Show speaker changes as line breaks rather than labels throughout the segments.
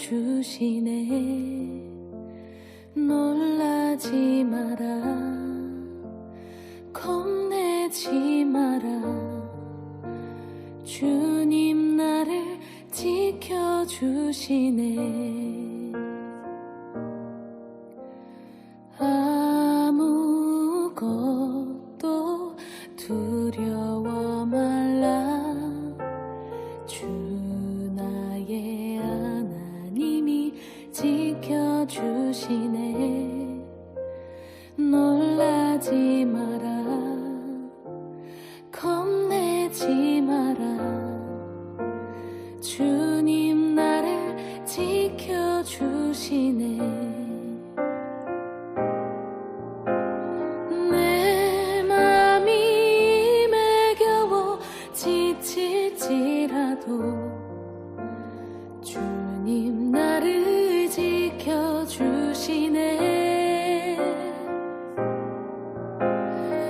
지켜주시네. 놀라지 마라, 겁내지 마라. 주님 나를 지켜주시네. 아무것도 두려워 말라. 주 나의 하나님이 지켜주시네. 놀라지 마라, 겁내지 마라. 주님 나를 지켜주시네. 내 맘이 매겨워 지칠지라도 주님 나를 지켜주시네.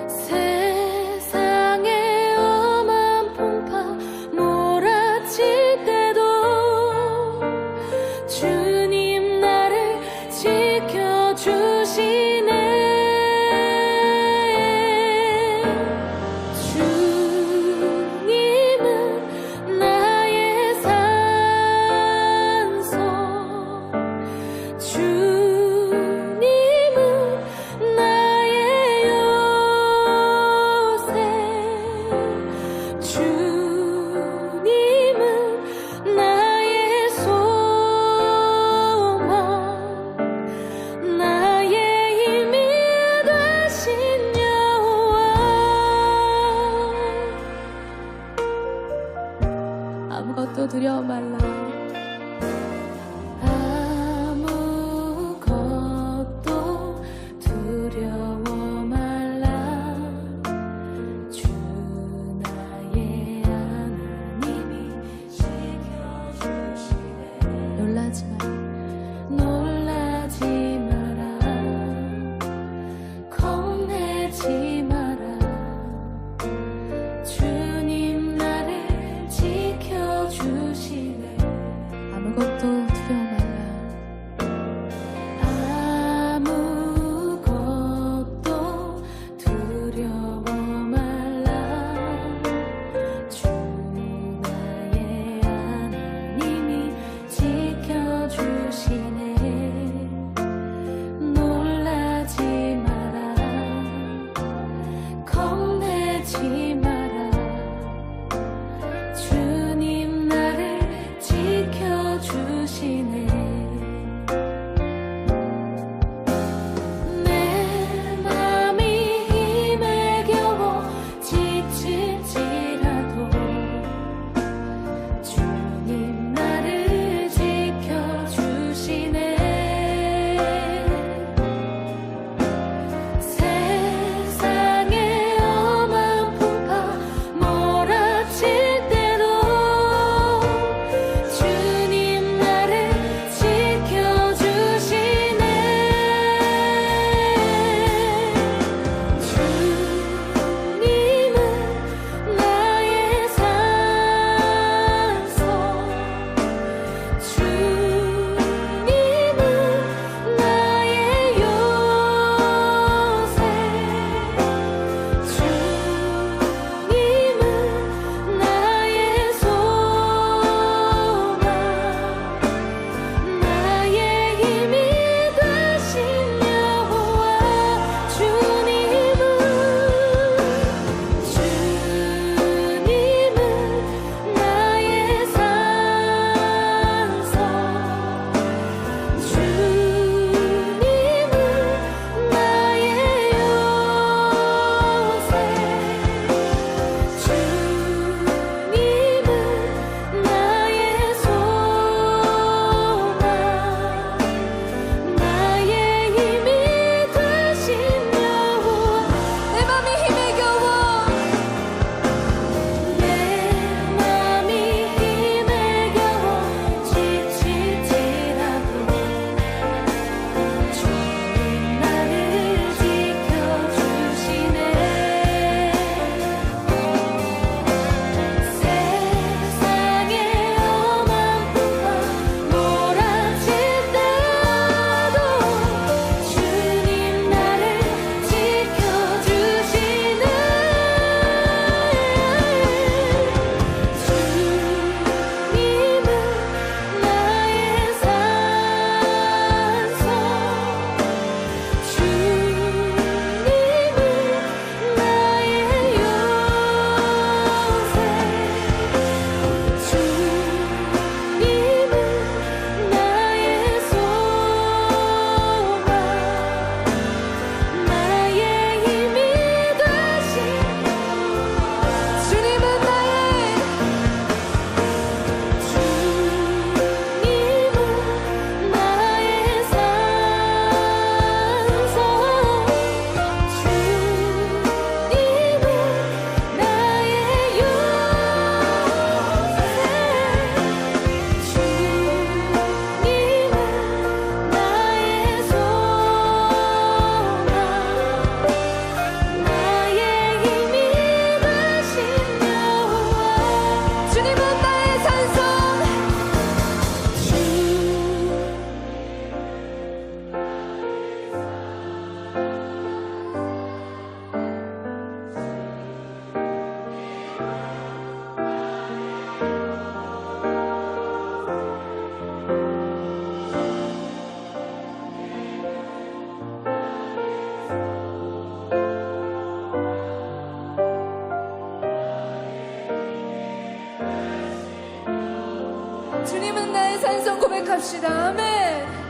세상의 엄한 풍파 몰아칠 때도 주님 나를 지켜주시네. 주님은 나의 산소, 주님은 나의 요새, 주님은 나의 소망, 나의 힘이 되신 여호와. 아무것도 두려워 말라. 아무것도 두려워 말라. 주 나의 하나님이 지켜주시네. 놀라지 마라, 놀라지 마라. 겁내지 마라. 주님 나를 지켜주시네. 주님은 나의 산성 고백합시다. 아멘.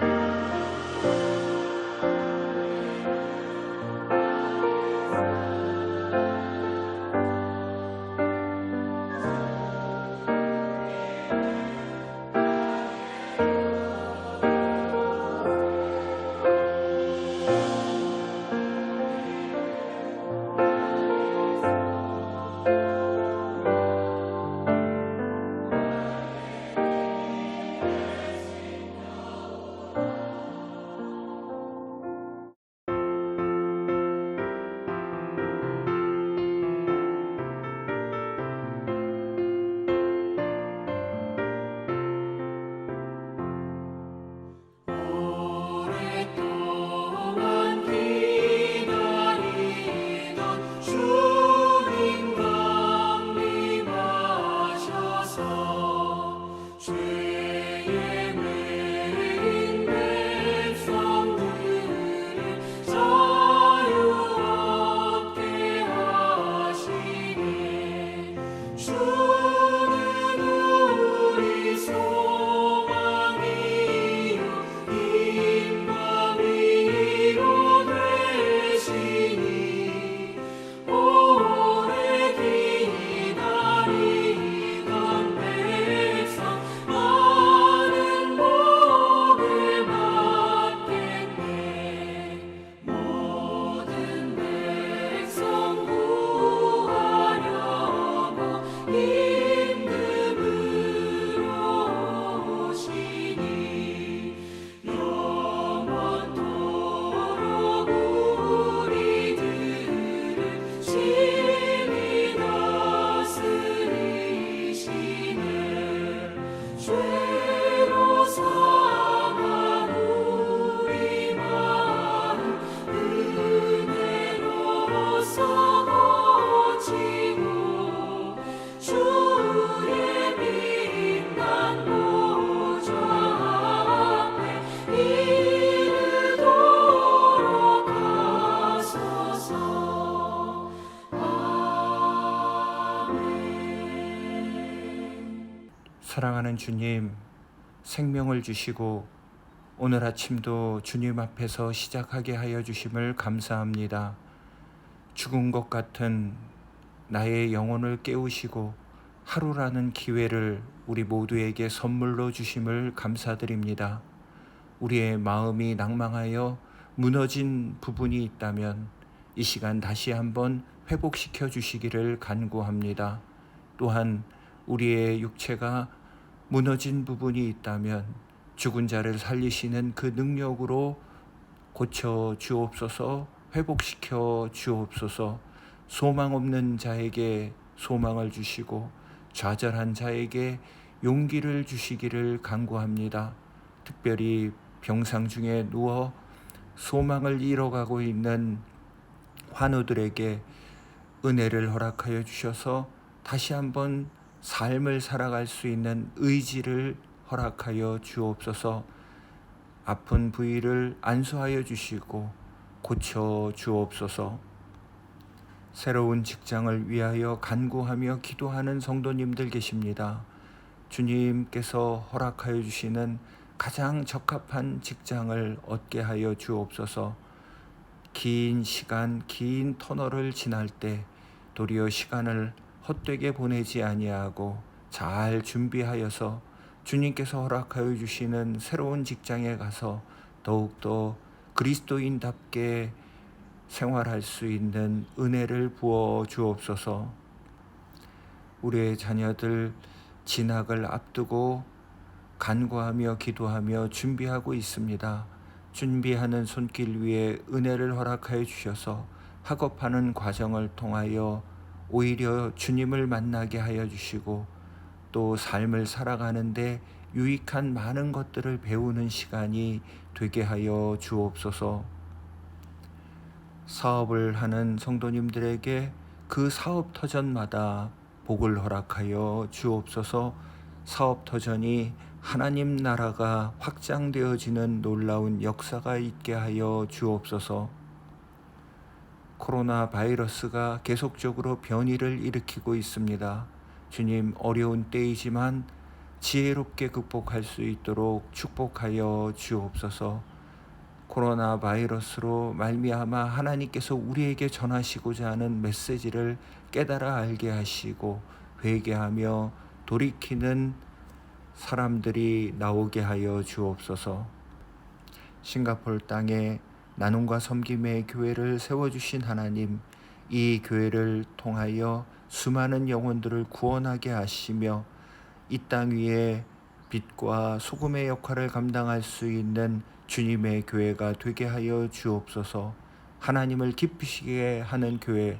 사랑하는 주님, 생명을 주시고 오늘 아침도 주님 앞에서 시작하게 하여 주심을 감사합니다. 죽은 것 같은 나의 영혼을 깨우시고 하루라는 기회를 우리 모두에게 선물로 주심을 감사드립니다. 우리의 마음이 낭망하여 무너진 부분이 있다면 이 시간 다시 한번 회복시켜 주시기를 간구합니다. 또한 우리의 육체가 무너진 부분이 있다면 죽은 자를 살리시는 그 능력으로 고쳐 주옵소서, 회복시켜 주옵소서. 소망 없는 자에게 소망을 주시고 좌절한 자에게 용기를 주시기를 간구합니다. 특별히 병상 중에 누워 소망을 잃어가고 있는 환우들에게 은혜를 허락하여 주셔서 다시 한번 삶을 살아갈 수 있는 의지를 허락하여 주옵소서. 아픈 부위를 안수하여 주시고 고쳐 주옵소서. 새로운 직장을 위하여 간구하며 기도하는 성도님들 계십니다. 주님께서 허락하여 주시는 가장 적합한 직장을 얻게 하여 주옵소서. 긴 시간, 긴 터널을 지날 때 도리어 시간을 헛되게 보내지 아니하고 잘 준비하여서 주님께서 허락하여 주시는 새로운 직장에 가서 더욱더 그리스도인답게 생활할 수 있는 은혜를 부어 주옵소서. 우리의 자녀들 진학을 앞두고 간구하며 기도하며 준비하고 있습니다. 준비하는 손길 위에 은혜를 허락하여 주셔서 학업하는 과정을 통하여 오히려 주님을 만나게 하여 주시고 또 삶을 살아가는데 유익한 많은 것들을 배우는 시간이 되게 하여 주옵소서. 사업을 하는 성도님들에게 그 사업 터전마다 복을 허락하여 주옵소서. 사업 터전이 하나님 나라가 확장되어지는 놀라운 역사가 있게 하여 주옵소서. 코로나 바이러스가 계속적으로 변이를 일으키고 있습니다. 주님, 어려운 때이지만 지혜롭게 극복할 수 있도록 축복하여 주옵소서. 코로나 바이러스로 말미암아 하나님께서 우리에게 전하시고자 하는 메시지를 깨달아 알게 하시고 회개하며 돌이키는 사람들이 나오게 하여 주옵소서. 싱가포르 땅에 나눔과 섬김의 교회를 세워주신 하나님, 이 교회를 통하여 수많은 영혼들을 구원하게 하시며 이 땅 위에 빛과 소금의 역할을 감당할 수 있는 주님의 교회가 되게 하여 주옵소서. 하나님을 기쁘시게 하는 교회,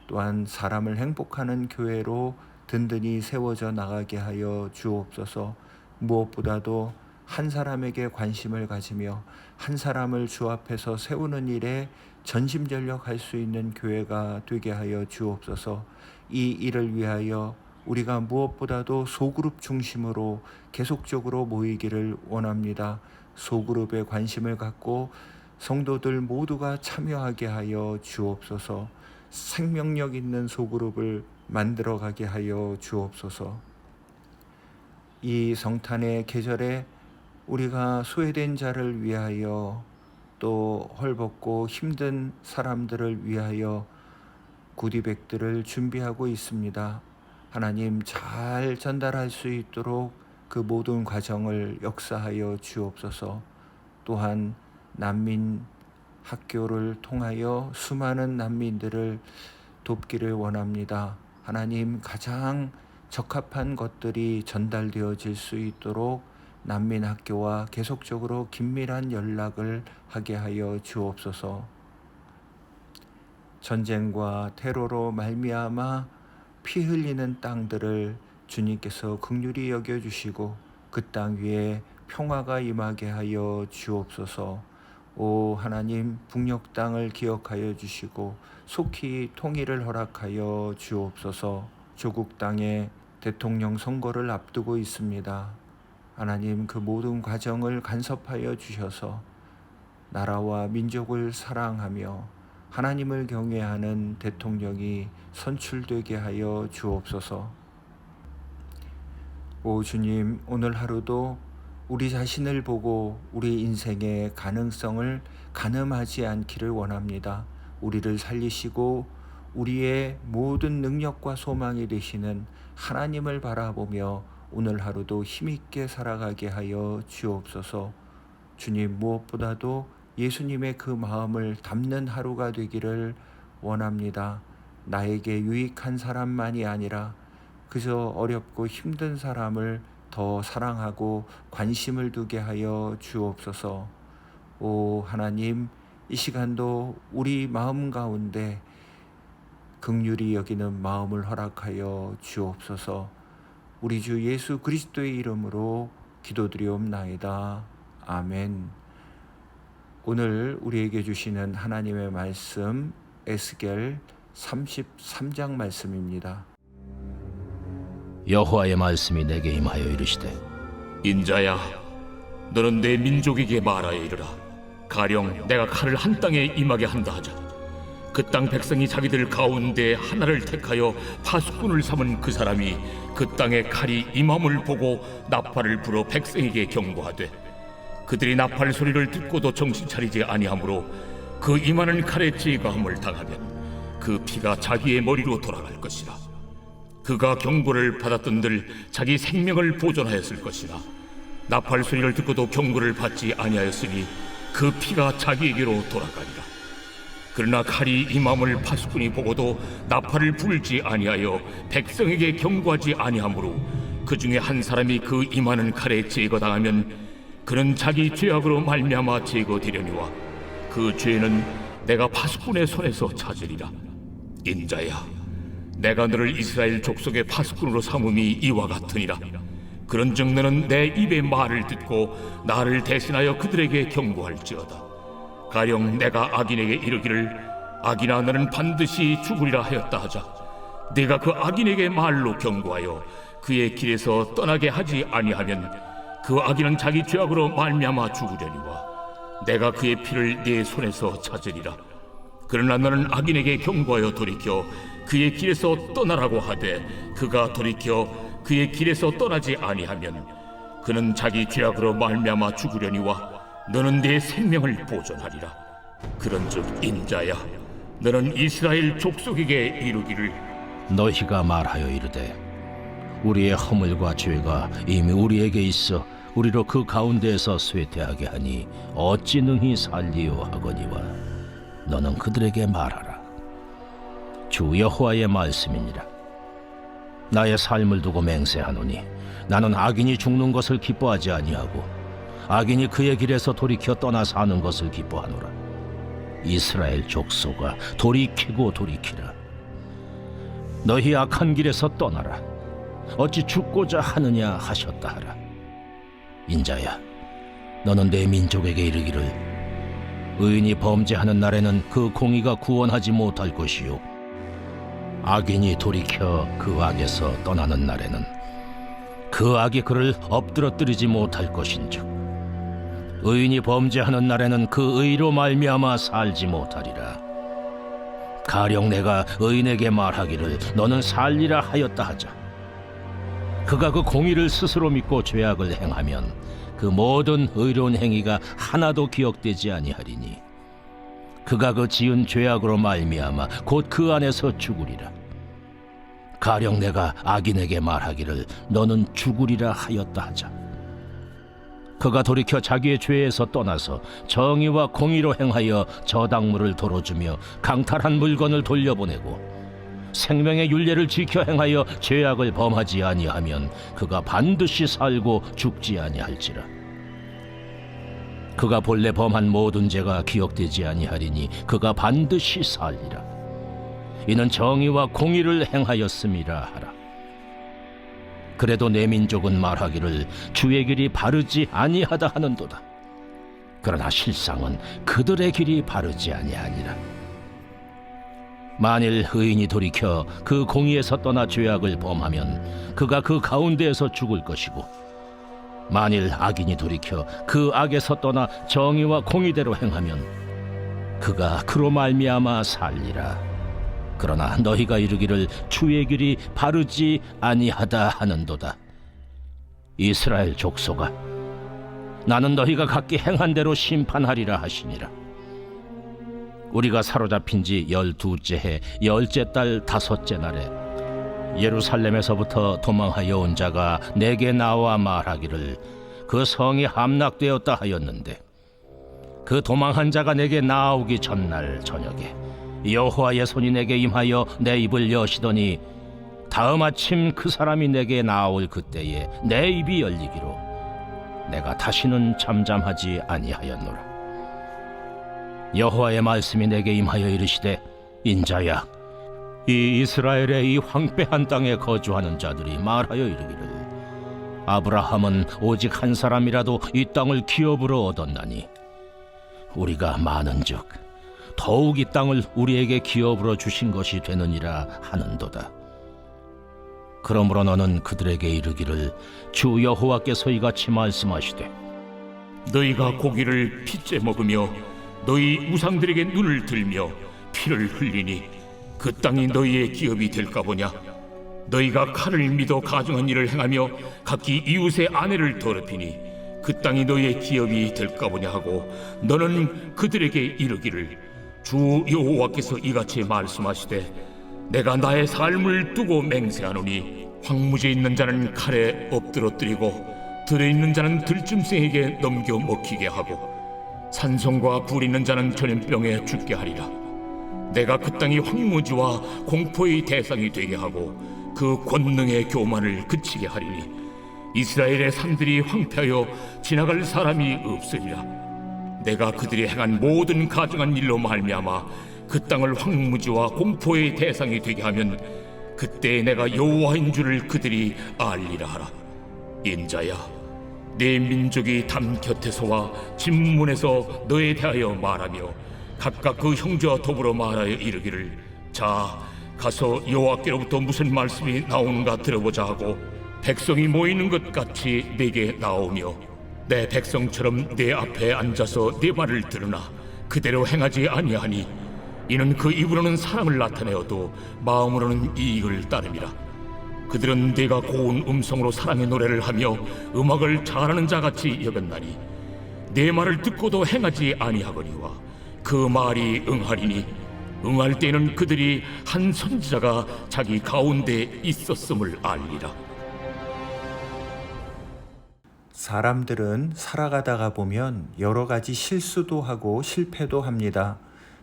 또한 사람을 행복하는 교회로 든든히 세워져 나가게 하여 주옵소서. 무엇보다도 한 사람에게 관심을 가지며 한 사람을 주 앞에서 세우는 일에 전심전력할 수 있는 교회가 되게 하여 주옵소서. 이 일을 위하여 우리가 무엇보다도 소그룹 중심으로 계속적으로 모이기를 원합니다. 소그룹에 관심을 갖고 성도들 모두가 참여하게 하여 주옵소서. 생명력 있는 소그룹을 만들어가게 하여 주옵소서. 이 성탄의 계절에 우리가 소외된 자를 위하여 또 헐벗고 힘든 사람들을 위하여 구디백들을 준비하고 있습니다. 하나님, 잘 전달할 수 있도록 그 모든 과정을 역사하여 주옵소서. 또한 난민 학교를 통하여 수많은 난민들을 돕기를 원합니다. 하나님, 가장 적합한 것들이 전달되어질 수 있도록 난민 학교와 계속적으로 긴밀한 연락을 하게 하여 주옵소서. 전쟁과 테러로 말미암아 피 흘리는 땅들을 주님께서 긍휼히 여겨주시고 그 땅 위에 평화가 임하게 하여 주옵소서. 오 하나님, 북녘 땅을 기억하여 주시고 속히 통일을 허락하여 주옵소서. 조국 땅에 대통령 선거를 앞두고 있습니다. 하나님, 그 모든 과정을 간섭하여 주셔서 나라와 민족을 사랑하며 하나님을 경외하는 대통령이 선출되게 하여 주옵소서. 오 주님, 오늘 하루도 우리 자신을 보고 우리 인생의 가능성을 가늠하지 않기를 원합니다. 우리를 살리시고 우리의 모든 능력과 소망이 되시는 하나님을 바라보며 오늘 하루도 힘있게 살아가게 하여 주옵소서. 주님, 무엇보다도 예수님의 그 마음을 담는 하루가 되기를 원합니다. 나에게 유익한 사람만이 아니라 그저 어렵고 힘든 사람을 더 사랑하고 관심을 두게 하여 주옵소서. 오 하나님, 이 시간도 우리 마음 가운데 긍휼히 여기는 마음을 허락하여 주옵소서. 우리 주 예수 그리스도의 이름으로 기도드리옵나이다. 아멘. 오늘 우리에게 주시는 하나님의 말씀, 에스겔 33장 말씀입니다.
여호와의 말씀이 내게 임하여 이르시되,
인자야, 너는 내 민족에게 말하여 이르라. 가령 내가 칼을 한 땅에 임하게 한다 하자. 그 땅 백성이 자기들 가운데 하나를 택하여 파수꾼을 삼은 그 사람이 그 땅에 칼이 임함을 보고 나팔을 불어 백성에게 경고하되, 그들이 나팔 소리를 듣고도 정신 차리지 아니하므로 그 임하는 칼에 제거함을 당하면 그 피가 자기의 머리로 돌아갈 것이라. 그가 경고를 받았던들 자기 생명을 보존하였을 것이나 나팔 소리를 듣고도 경고를 받지 아니하였으니 그 피가 자기에게로 돌아가리라. 그러나 칼이 임함을 파수꾼이 보고도 나팔을 불지 아니하여 백성에게 경고하지 아니하므로 그 중에 한 사람이 그 임하는 칼에 제거당하면 그는 자기 죄악으로 말미암아 제거되려니와 그 죄는 내가 파수꾼의 손에서 찾으리라. 인자야, 내가 너를 이스라엘 족속의 파수꾼으로 삼음이 이와 같으니라. 그런즉 너는 내 입의 말을 듣고 나를 대신하여 그들에게 경고할지어다. 가령 내가 악인에게 이르기를 악인아 너는 반드시 죽으리라 하였다 하자. 내가 그 악인에게 말로 경고하여 그의 길에서 떠나게 하지 아니하면 그 악인은 자기 죄악으로 말미암아 죽으려니와 내가 그의 피를 네 손에서 찾으리라. 그러나 너는 악인에게 경고하여 돌이켜 그의 길에서 떠나라고 하되 그가 돌이켜 그의 길에서 떠나지 아니하면 그는 자기 죄악으로 말미암아 죽으려니와 너는 내 생명을 보존하리라. 그런즉 인자야, 너는 이스라엘 족속에게 이르기를
너희가 말하여 이르되 우리의 허물과 죄가 이미 우리에게 있어 우리로 그 가운데에서 쇠퇴하게 하니 어찌 능히 살리요 하거니와 너는 그들에게 말하라. 주 여호와의 말씀이니라. 나의 삶을 두고 맹세하노니 나는 악인이 죽는 것을 기뻐하지 아니하고 악인이 그의 길에서 돌이켜 떠나 사는 것을 기뻐하노라. 이스라엘 족속아, 돌이키고 돌이키라. 너희 악한 길에서 떠나라. 어찌 죽고자 하느냐 하셨다 하라. 인자야, 너는 내 민족에게 이르기를 의인이 범죄하는 날에는 그 공의가 구원하지 못할 것이요 악인이 돌이켜 그 악에서 떠나는 날에는 그 악이 그를 엎드러뜨리지 못할 것인즉 의인이 범죄하는 날에는 그 의로 말미암아 살지 못하리라. 가령 내가 의인에게 말하기를 너는 살리라 하였다 하자. 그가 그 공의를 스스로 믿고 죄악을 행하면 그 모든 의로운 행위가 하나도 기억되지 아니하리니 그가 그 지은 죄악으로 말미암아 곧 그 안에서 죽으리라. 가령 내가 악인에게 말하기를 너는 죽으리라 하였다 하자. 그가 돌이켜 자기의 죄에서 떠나서 정의와 공의로 행하여 저당물을 도로주며 강탈한 물건을 돌려보내고 생명의 율례를 지켜 행하여 죄악을 범하지 아니하면 그가 반드시 살고 죽지 아니할지라. 그가 본래 범한 모든 죄가 기억되지 아니하리니 그가 반드시 살리라. 이는 정의와 공의를 행하였음이라 하라. 그래도 내 민족은 말하기를 주의 길이 바르지 아니하다 하는도다. 그러나 실상은 그들의 길이 바르지 아니하니라. 만일 의인이 돌이켜 그 공의에서 떠나 죄악을 범하면 그가 그 가운데에서 죽을 것이고 만일 악인이 돌이켜 그 악에서 떠나 정의와 공의대로 행하면 그가 그로 말미암아 살리라. 그러나 너희가 이르기를 주의 길이 바르지 아니하다 하는도다. 이스라엘 족속아, 나는 너희가 각기 행한 대로 심판하리라 하시니라. 우리가 사로잡힌 지 12째 해 10째 달 5째 날에 예루살렘에서부터 도망하여 온 자가 내게 나와 말하기를 그 성이 함락되었다 하였는데 그 도망한 자가 내게 나오기 전날 저녁에 여호와의 손이 내게 임하여 내 입을 여시더니 다음 아침 그 사람이 내게 나올 그때에 내 입이 열리기로 내가 다시는 잠잠하지 아니하였노라. 여호와의 말씀이 내게 임하여 이르시되 인자야, 이 이스라엘의 이 황폐한 땅에 거주하는 자들이 말하여 이르기를 아브라함은 오직 한 사람이라도 이 땅을 기업으로 얻었나니 우리가 많은즉 더욱 이 땅을 우리에게 기업으로 주신 것이 되느니라 하는도다. 그러므로 너는 그들에게 이르기를 주 여호와께서 이같이 말씀하시되
너희가 고기를 핏째 먹으며 너희 우상들에게 눈을 들며 피를 흘리니 그 땅이 너희의 기업이 될까 보냐. 너희가 칼을 믿어 가증한 일을 행하며 각기 이웃의 아내를 더럽히니 그 땅이 너희의 기업이 될까 보냐 하고 너는 그들에게 이르기를 주 여호와께서 이같이 말씀하시되 내가 나의 삶을 두고 맹세하노니 황무지에 있는 자는 칼에 엎드러뜨리고 들에 있는 자는 들짐승에게 넘겨 먹히게 하고 산성과 불 있는 자는 전염병에 죽게 하리라. 내가 그 땅이 황무지와 공포의 대상이 되게 하고 그 권능의 교만을 그치게 하리니 이스라엘의 산들이 황폐하여 지나갈 사람이 없으리라. 내가 그들이 행한 모든 가증한 일로 말미암아 그 땅을 황무지와 공포의 대상이 되게 하면 그때 내가 여호와인 줄을 그들이 알리라 하라. 인자야, 내 민족이 담 곁에서와 진문에서 너에 대하여 말하며 각각 그 형제와 더불어 말하여 이르기를 자, 가서 여호와께로부터 무슨 말씀이 나오는가 들어보자 하고 백성이 모이는 것 같이 내게 나오며 내 백성처럼 내 앞에 앉아서 내 말을 들으나 그대로 행하지 아니하니 이는 그 입으로는 사랑을 나타내어도 마음으로는 이익을 따름이라. 그들은 네가 고운 음성으로 사랑의 노래를 하며 음악을 잘하는 자 같이 여겼나니 내 말을 듣고도 행하지 아니하거니와 그 말이 응하리니 응할 때는 그들이 한 선지자가 자기 가운데 있었음을 알리라.
사람들은 살아가다가 보면 여러 가지 실수도 하고 실패도 합니다.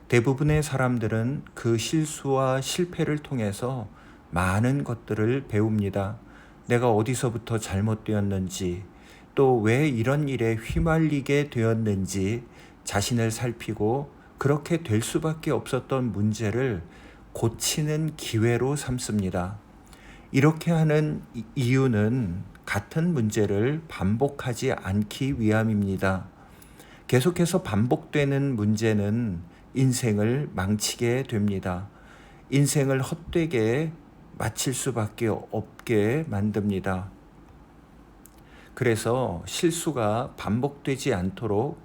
대부분의 사람들은 그 실수와 실패를 통해서 많은 것들을 배웁니다. 내가 어디서부터 잘못되었는지, 또 왜 이런 일에 휘말리게 되었는지 자신을 살피고 그렇게 될 수밖에 없었던 문제를 고치는 기회로 삼습니다. 이렇게 하는 이유는 같은 문제를 반복하지 않기 위함입니다. 계속해서 반복되는 문제는 인생을 망치게 됩니다. 인생을 헛되게 마칠 수밖에 없게 만듭니다. 그래서 실수가 반복되지 않도록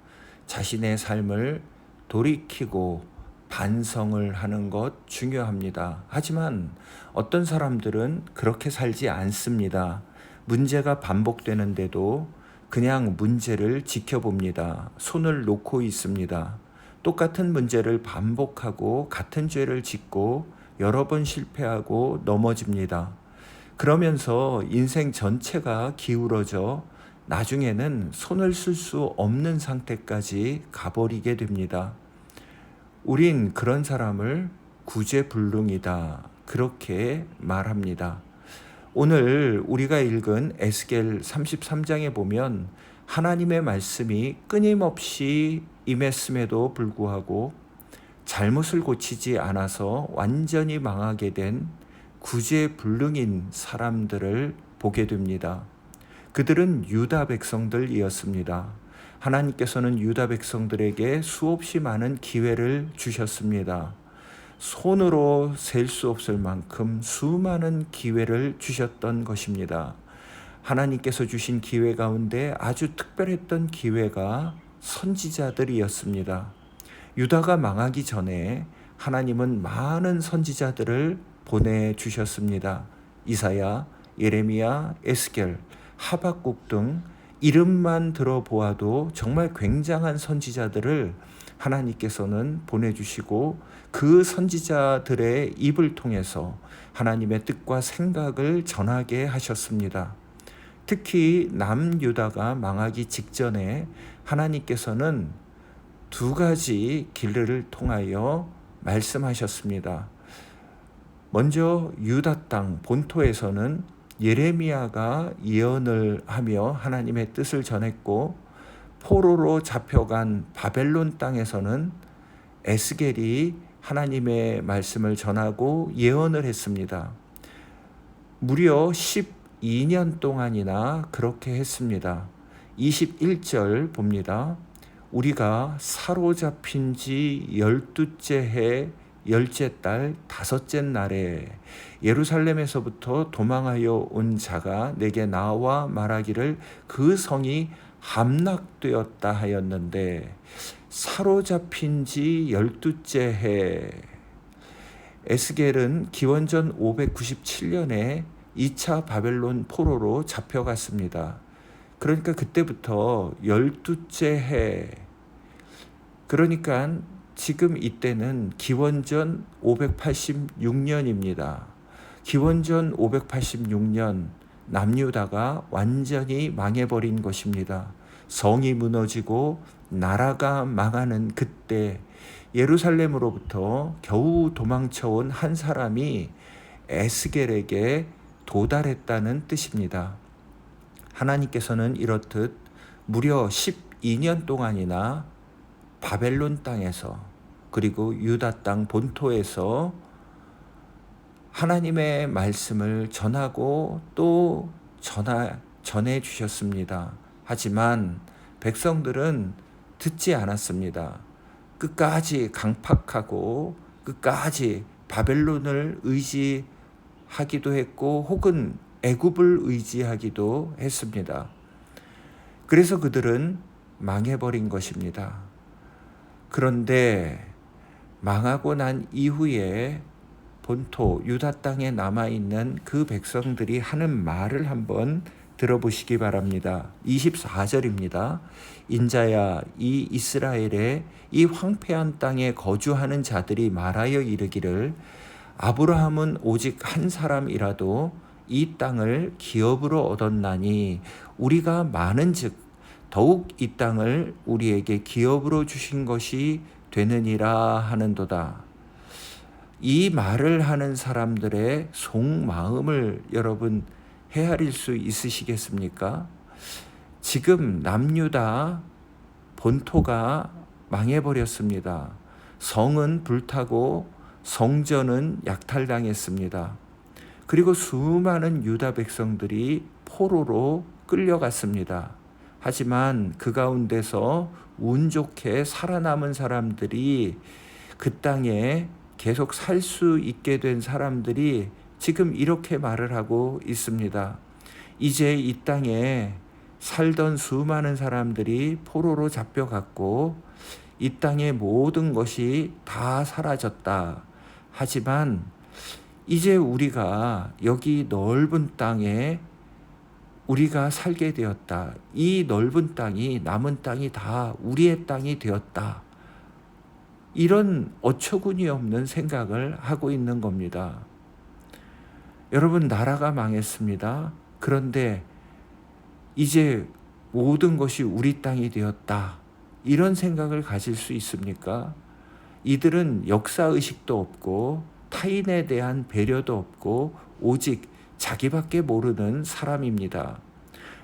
자신의 삶을 돌이키고 반성을 하는 것 중요합니다. 하지만 어떤 사람들은 그렇게 살지 않습니다. 문제가 반복되는데도 그냥 문제를 지켜봅니다. 손을 놓고 있습니다. 똑같은 문제를 반복하고 같은 죄를 짓고 여러 번 실패하고 넘어집니다. 그러면서 인생 전체가 기울어져 나중에는 손을 쓸 수 없는 상태까지 가버리게 됩니다. 우린 그런 사람을 구제불능이다, 그렇게 말합니다. 오늘 우리가 읽은 에스겔 33장에 보면 하나님의 말씀이 끊임없이 임했음에도 불구하고 잘못을 고치지 않아서 완전히 망하게 된 구제불능인 사람들을 보게 됩니다. 그들은 유다 백성들이었습니다. 하나님께서는 유다 백성들에게 수없이 많은 기회를 주셨습니다. 손으로 셀 수 없을 만큼 수많은 기회를 주셨던 것입니다. 하나님께서 주신 기회 가운데 아주 특별했던 기회가 선지자들이었습니다. 유다가 망하기 전에 하나님은 많은 선지자들을 보내주셨습니다. 이사야, 예레미야, 에스겔, 하박국 등 이름만 들어보아도 정말 굉장한 선지자들을 하나님께서는 보내주시고 그 선지자들의 입을 통해서 하나님의 뜻과 생각을 전하게 하셨습니다. 특히 남유다가 망하기 직전에 하나님께서는 두 가지 길을 통하여 말씀하셨습니다. 먼저 유다 땅 본토에서는 예레미야가 예언을 하며 하나님의 뜻을 전했고, 포로로 잡혀간 바벨론 땅에서는 에스겔이 하나님의 말씀을 전하고 예언을 했습니다. 무려 12년 동안이나 그렇게 했습니다. 21절 봅니다. 우리가 사로잡힌 지 12째 해 10째 달 5째 날에 예루살렘에서부터 도망하여 온 자가 내게 나와 말하기를 그 성이 함락되었다 하였는데, 사로잡힌 지 12째 해. 에스겔은 기원전 597년에 2차 바벨론 포로로 잡혀갔습니다. 그러니까 그때부터 12째 해. 그러니까 지금 이때는 기원전 586년입니다. 기원전 586년 남유다가 완전히 망해버린 것입니다. 성이 무너지고 나라가 망하는 그때 예루살렘으로부터 겨우 도망쳐온 한 사람이 에스겔에게 도달했다는 뜻입니다. 하나님께서는 이렇듯 무려 12년 동안이나 바벨론 땅에서, 그리고 유다 땅 본토에서 하나님의 말씀을 전하고 또 전해 주셨습니다. 하지만 백성들은 듣지 않았습니다. 끝까지 강팍하고 끝까지 바벨론을 의지하기도 했고, 혹은 애굽을 의지하기도 했습니다. 그래서 그들은 망해버린 것입니다. 그런데 망하고 난 이후에 본토 유다 땅에 남아있는 그 백성들이 하는 말을 한번 들어보시기 바랍니다. 24절입니다. 인자야, 이 이스라엘의 이 황폐한 땅에 거주하는 자들이 말하여 이르기를 아브라함은 오직 한 사람이라도 이 땅을 기업으로 얻었나니 우리가 많은즉 더욱 이 땅을 우리에게 기업으로 주신 것이 되느니라 하는도다. 이 말을 하는 사람들의 속마음을 여러분 헤아릴 수 있으시겠습니까? 지금 남유다 본토가 망해버렸습니다. 성은 불타고 성전은 약탈당했습니다. 그리고 수많은 유다 백성들이 포로로 끌려갔습니다. 하지만 그 가운데서 운 좋게 살아남은 사람들이 그 땅에 계속 살 수 있게 된 사람들이 지금 이렇게 말을 하고 있습니다. 이제 이 땅에 살던 수많은 사람들이 포로로 잡혀갔고 이 땅의 모든 것이 다 사라졌다. 하지만 이제 우리가 여기 넓은 땅에 우리가 살게 되었다. 이 넓은 땅이 남은 땅이 다 우리의 땅이 되었다. 이런 어처구니 없는 생각을 하고 있는 겁니다. 여러분, 나라가 망했습니다. 그런데 이제 모든 것이 우리 땅이 되었다. 이런 생각을 가질 수 있습니까? 이들은 역사의식도 없고 타인에 대한 배려도 없고 오직 자기밖에 모르는 사람입니다.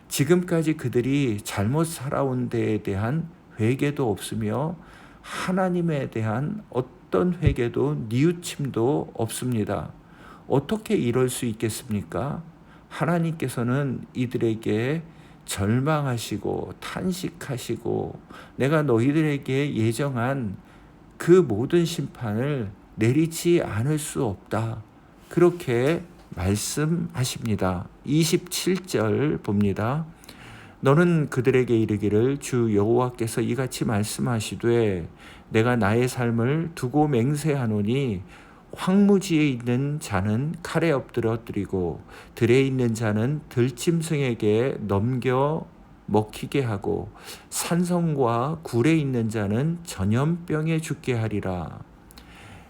지금까지 그들이 잘못 살아온 데에 대한 회개도 없으며 하나님에 대한 어떤 회개도 뉘우침도 없습니다. 어떻게 이럴 수 있겠습니까? 하나님께서는 이들에게 절망하시고 탄식하시고 내가 너희들에게 예정한 그 모든 심판을 내리지 않을 수 없다. 그렇게 말씀하십니다. 27절 봅니다. 너는 그들에게 이르기를 주 여호와께서 이같이 말씀하시되 내가 나의 삶을 두고 맹세하노니 황무지에 있는 자는 칼에 엎드려 드리고 들에 있는 자는 들짐승에게 넘겨 먹히게 하고 산성과 굴에 있는 자는 전염병에 죽게 하리라.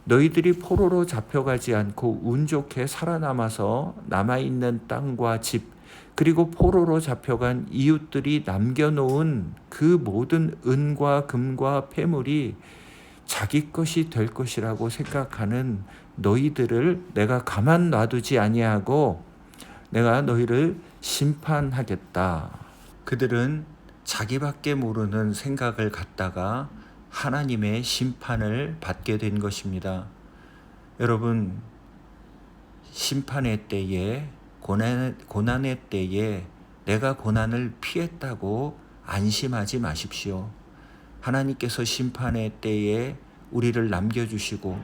너희들이 포로로 잡혀가지 않고 운 좋게 살아남아서 남아있는 땅과 집 그리고 포로로 잡혀간 이웃들이 남겨놓은 그 모든 은과 금과 폐물이 자기 것이 될 것이라고 생각하는 너희들을 내가 가만 놔두지 아니하고 내가 너희를 심판하겠다. 그들은 자기밖에 모르는 생각을 갖다가 하나님의 심판을 받게 된 것입니다. 여러분, 심판의 때에 고난의 때에 내가 고난을 피했다고 안심하지 마십시오. 하나님께서 심판의 때에 우리를 남겨주시고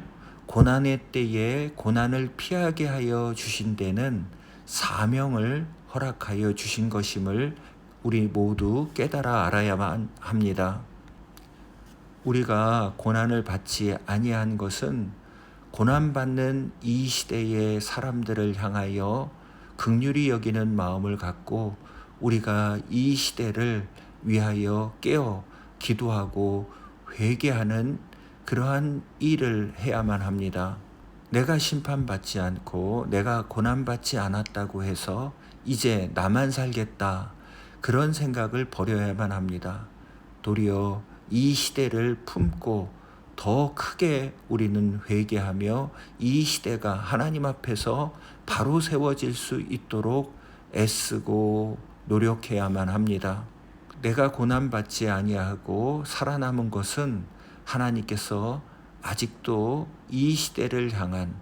고난의 때에 고난을 피하게 하여 주신 데는 사명을 허락하여 주신 것임을 우리 모두 깨달아 알아야만 합니다. 우리가 고난을 받지 아니한 것은 고난받는 이 시대의 사람들을 향하여 긍휼히 여기는 마음을 갖고 우리가 이 시대를 위하여 깨어 기도하고 회개하는 그러한 일을 해야만 합니다. 내가 심판받지 않고 내가 고난받지 않았다고 해서 이제 나만 살겠다. 그런 생각을 버려야만 합니다. 도리어 이 시대를 품고 더 크게 우리는 회개하며 이 시대가 하나님 앞에서 바로 세워질 수 있도록 애쓰고 노력해야만 합니다. 내가 고난받지 아니하고 살아남은 것은 하나님께서 아직도 이 시대를 향한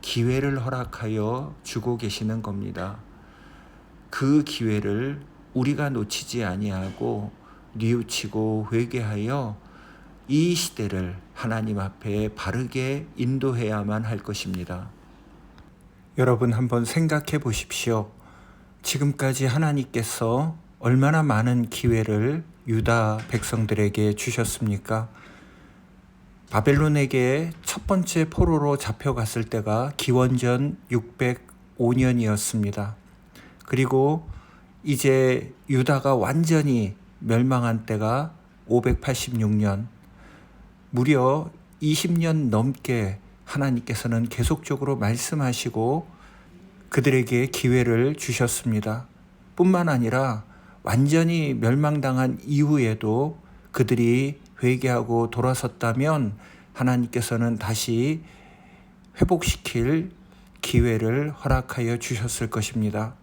기회를 허락하여 주고 계시는 겁니다. 그 기회를 우리가 놓치지 아니하고 뉘우치고 회개하여 이 시대를 하나님 앞에 바르게 인도해야만 할 것입니다. 여러분 한번 생각해 보십시오. 지금까지 하나님께서 얼마나 많은 기회를 유다 백성들에게 주셨습니까? 바벨론에게 첫 번째 포로로 잡혀갔을 때가 기원전 605년이었습니다. 그리고 이제 유다가 완전히 멸망한 때가 586년, 무려 20년 넘게 하나님께서는 계속적으로 말씀하시고 그들에게 기회를 주셨습니다. 뿐만 아니라 완전히 멸망당한 이후에도 그들이 회개하고 돌아섰다면 하나님께서는 다시 회복시킬 기회를 허락하여 주셨을 것입니다.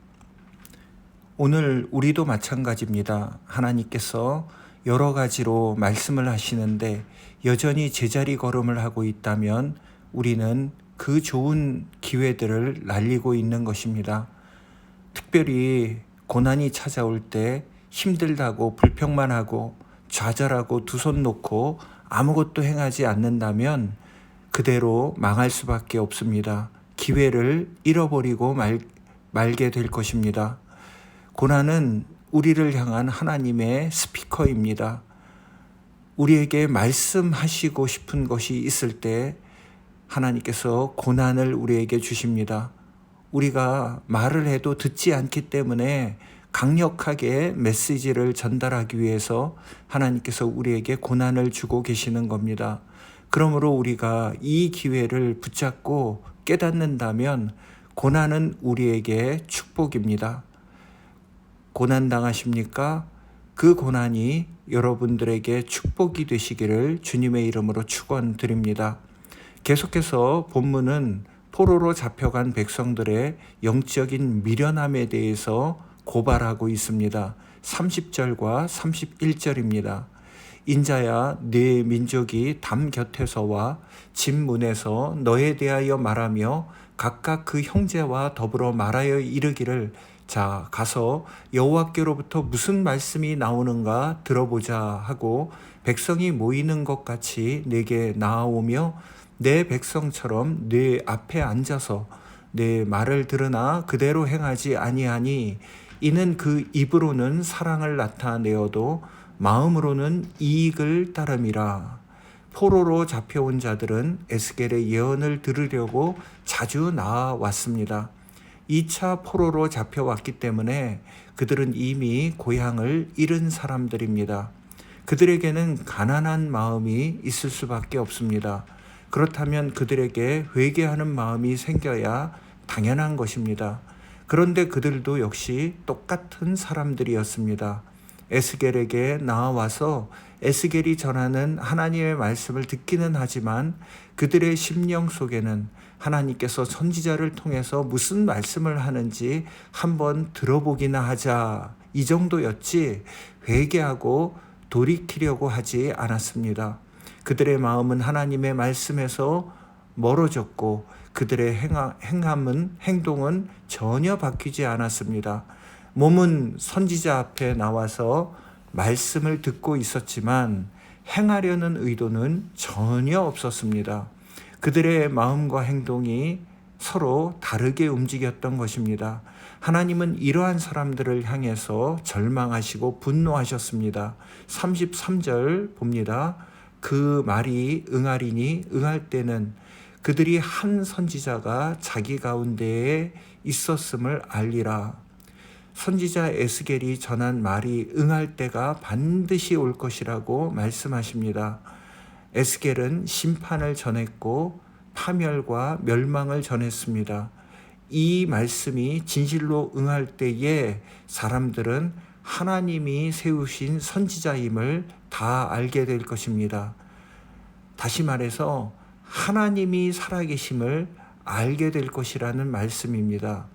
오늘 우리도 마찬가지입니다. 하나님께서 여러 가지로 말씀을 하시는데 여전히 제자리 걸음을 하고 있다면 우리는 그 좋은 기회들을 날리고 있는 것입니다. 특별히 고난이 찾아올 때 힘들다고 불평만 하고 좌절하고 두 손 놓고 아무것도 행하지 않는다면 그대로 망할 수밖에 없습니다. 기회를 잃어버리고 말게 될 것입니다. 고난은 우리를 향한 하나님의 스피커입니다. 우리에게 말씀하시고 싶은 것이 있을 때 하나님께서 고난을 우리에게 주십니다. 우리가 말을 해도 듣지 않기 때문에 강력하게 메시지를 전달하기 위해서 하나님께서 우리에게 고난을 주고 계시는 겁니다. 그러므로 우리가 이 기회를 붙잡고 깨닫는다면 고난은 우리에게 축복입니다. 고난 당하십니까? 그 고난이 여러분들에게 축복이 되시기를 주님의 이름으로 축원드립니다. 계속해서 본문은 포로로 잡혀간 백성들의 영적인 미련함에 대해서 고발하고 있습니다. 30절과 31절입니다. 인자야 네 민족이 담 곁에서와 집 문에서 너에 대하여 말하며 각각 그 형제와 더불어 말하여 이르기를 자 가서 여호와께로부터 무슨 말씀이 나오는가 들어보자 하고 백성이 모이는 것 같이 내게 나아오며 내 백성처럼 네 앞에 앉아서 내 말을 들으나 그대로 행하지 아니하니 이는 그 입으로는 사랑을 나타내어도 마음으로는 이익을 따름이라. 포로로 잡혀온 자들은 에스겔의 예언을 들으려고 자주 나와왔습니다. 2차 포로로 잡혀왔기 때문에 그들은 이미 고향을 잃은 사람들입니다. 그들에게는 가난한 마음이 있을 수밖에 없습니다. 그렇다면 그들에게 회개하는 마음이 생겨야 당연한 것입니다. 그런데 그들도 역시 똑같은 사람들이었습니다. 에스겔에게 나와서 에스겔이 전하는 하나님의 말씀을 듣기는 하지만 그들의 심령 속에는 하나님께서 선지자를 통해서 무슨 말씀을 하는지 한번 들어보기나 하자, 이 정도였지 회개하고 돌이키려고 하지 않았습니다. 그들의 마음은 하나님의 말씀에서 멀어졌고 그들의 행동은 전혀 바뀌지 않았습니다. 몸은 선지자 앞에 나와서 말씀을 듣고 있었지만 행하려는 의도는 전혀 없었습니다. 그들의 마음과 행동이 서로 다르게 움직였던 것입니다. 하나님은 이러한 사람들을 향해서 절망하시고 분노하셨습니다. 33절 봅니다. 그 말이 응하리니 응할 때는 그들이 한 선지자가 자기 가운데에 있었음을 알리라. 선지자 에스겔이 전한 말이 응할 때가 반드시 올 것이라고 말씀하십니다. 에스겔은 심판을 전했고 파멸과 멸망을 전했습니다. 이 말씀이 진실로 응할 때에 사람들은 하나님이 세우신 선지자임을 다 알게 될 것입니다. 다시 말해서 하나님이 살아계심을 알게 될 것이라는 말씀입니다.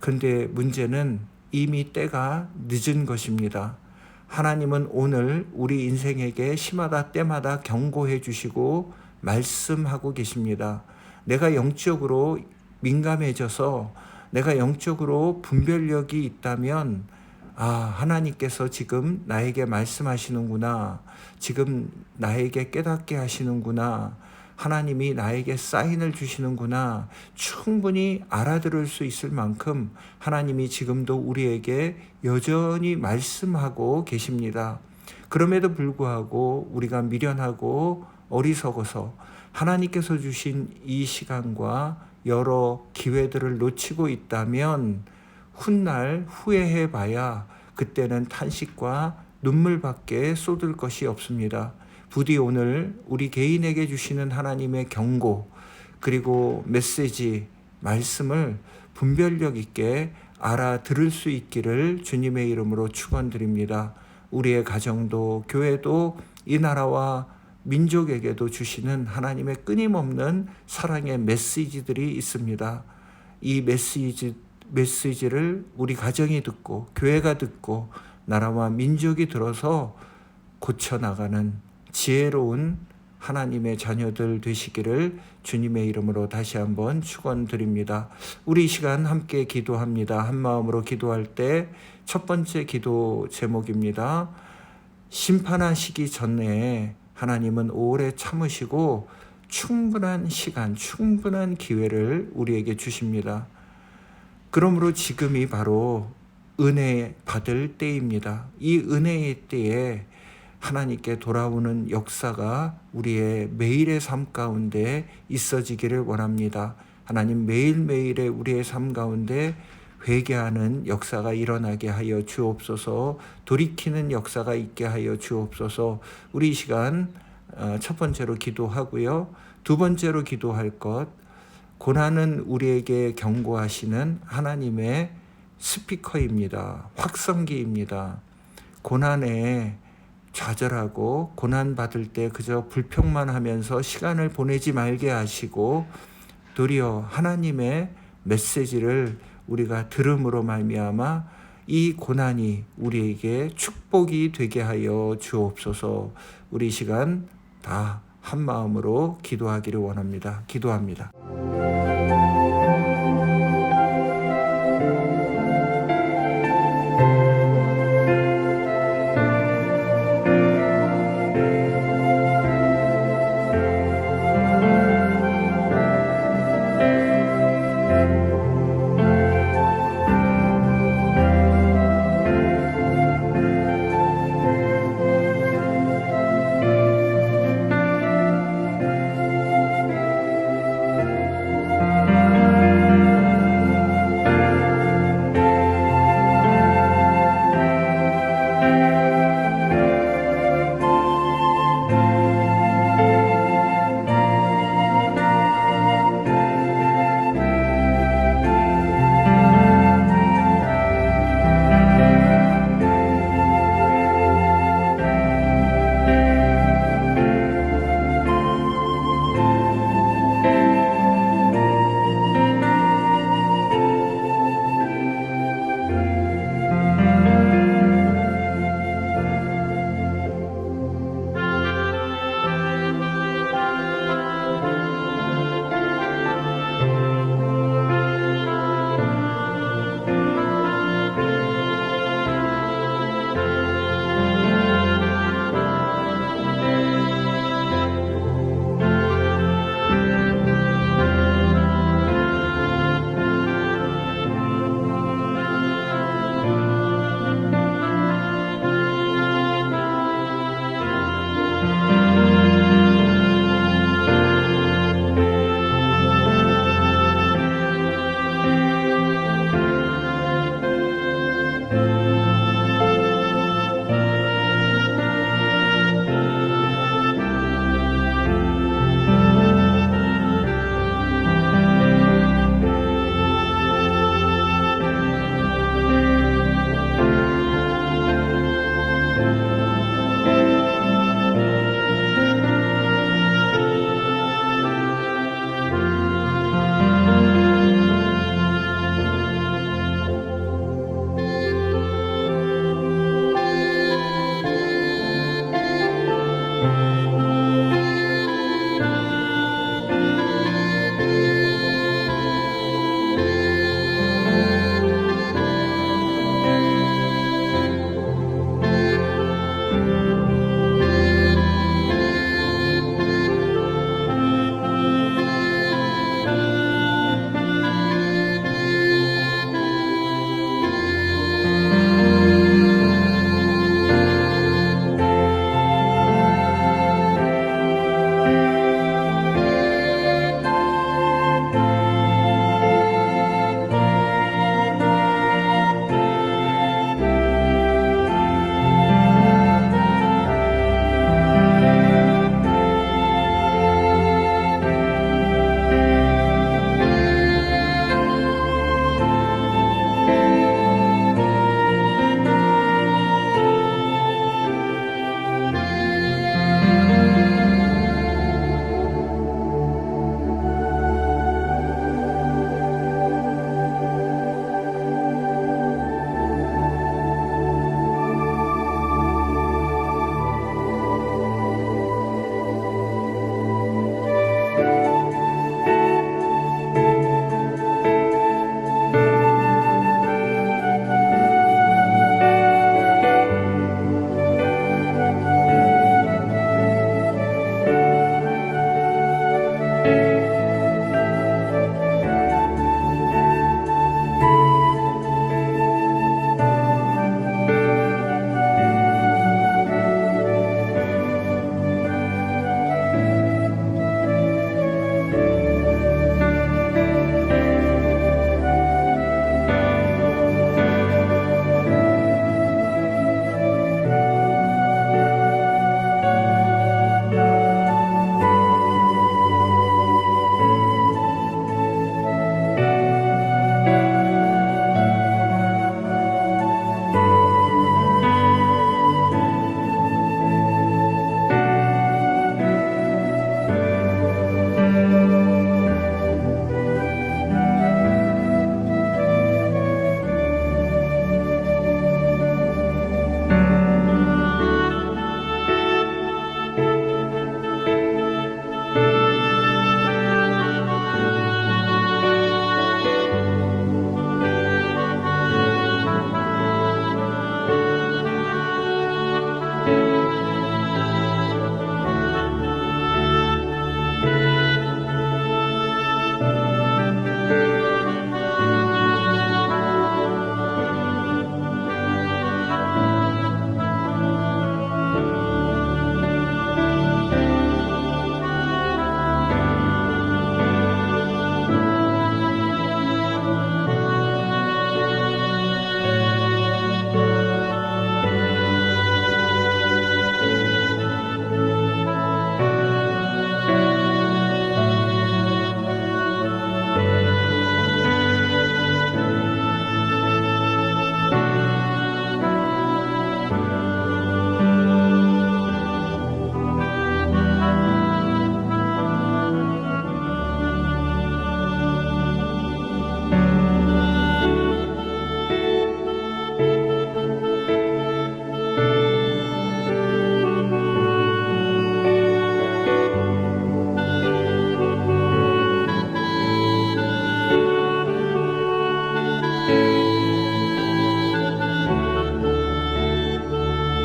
그런데 문제는 이미 때가 늦은 것입니다. 하나님은 오늘 우리 인생에게 시마다 때마다 경고해 주시고 말씀하고 계십니다. 내가 영적으로 민감해져서 내가 영적으로 분별력이 있다면 하나님께서 지금 나에게 말씀하시는구나. 지금 나에게 깨닫게 하시는구나. 하나님이 나에게 사인을 주시는구나. 충분히 알아들을 수 있을 만큼 하나님이 지금도 우리에게 여전히 말씀하고 계십니다. 그럼에도 불구하고 우리가 미련하고 어리석어서 하나님께서 주신 이 시간과 여러 기회들을 놓치고 있다면 훗날 후회해 봐야 그때는 탄식과 눈물밖에 쏟을 것이 없습니다. 부디 오늘 우리 개인에게 주시는 하나님의 경고 그리고 메시지, 말씀을 분별력 있게 알아들을 수 있기를 주님의 이름으로 축원드립니다. 우리의 가정도 교회도 이 나라와 민족에게도 주시는 하나님의 끊임없는 사랑의 메시지들이 있습니다. 이 메시지를 우리 가정이 듣고 교회가 듣고 나라와 민족이 들어서 고쳐나가는 지혜로운 하나님의 자녀들 되시기를 주님의 이름으로 다시 한번 축원드립니다. 우리 이 시간 함께 기도합니다. 한 마음으로 기도할 때 첫 번째 기도 제목입니다. 심판하시기 전에 하나님은 오래 참으시고 충분한 시간, 충분한 기회를 우리에게 주십니다. 그러므로 지금이 바로 은혜 받을 때입니다. 이 은혜의 때에 하나님께 돌아오는 역사가 우리의 매일의 삶 가운데 있어지기를 원합니다. 하나님 매일매일의 우리의 삶 가운데 회개하는 역사가 일어나게 하여 주옵소서. 돌이키는 역사가 있게 하여 주옵소서. 우리 이 시간 첫 번째로 기도하고요. 두 번째로 기도할 것, 고난은 우리에게 경고하시는 하나님의 스피커입니다. 확성기입니다. 고난에 좌절하고 고난받을 때 그저 불평만 하면서 시간을 보내지 말게 하시고 도리어 하나님의 메시지를 우리가 들음으로 말미암아 이 고난이 우리에게 축복이 되게 하여 주옵소서. 우리 이 시간 다 한 마음으로 기도하기를 원합니다. 기도합니다.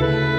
아멘.